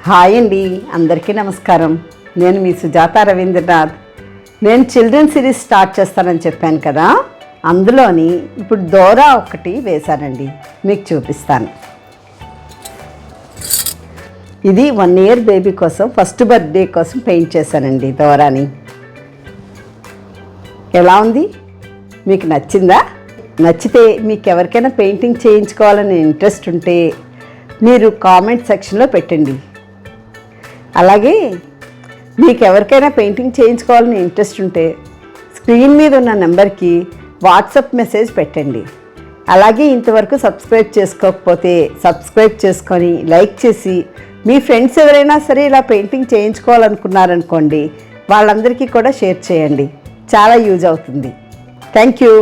Hi అండి, అందరికీ నమస్కారం. నేను మీ సుజాత రవీంద్రనాథ్. నేను చిల్డ్రన్ సిరీస్ స్టార్ట్ చేస్తానని చెప్పాను కదా, అందులోని ఇప్పుడు దోరా ఒకటి వేశానండి, మీకు చూపిస్తాను. ఇది 1 year బేబీ కోసం ఫస్ట్ బర్త్డే కోసం పెయింట్ చేశానండి దోరాని. ఎలా ఉంది? మీకు నచ్చిందా? నచ్చితే మీకు ఎవరికైనా పెయింటింగ్ చేయించుకోవాలని ఇంట్రెస్ట్ ఉంటే మీరు కామెంట్ సెక్షన్లో పెట్టండి. అలాగే మీకు ఎవరికైనా పెయింటింగ్ చేయించుకోవాలని ఇంట్రెస్ట్ ఉంటే స్క్రీన్ మీద ఉన్న నెంబర్కి వాట్సాప్ మెసేజ్ పెట్టండి. అలాగే ఇంతవరకు సబ్స్క్రైబ్ చేసుకోకపోతే సబ్స్క్రైబ్ చేసుకొని లైక్ చేసి మీ ఫ్రెండ్స్ ఎవరైనా సరే ఇలా పెయింటింగ్ చేయించుకోవాలనుకున్నారనుకోండి, వాళ్ళందరికీ కూడా షేర్ చేయండి. చాలా యూజ్ అవుతుంది. Thank you.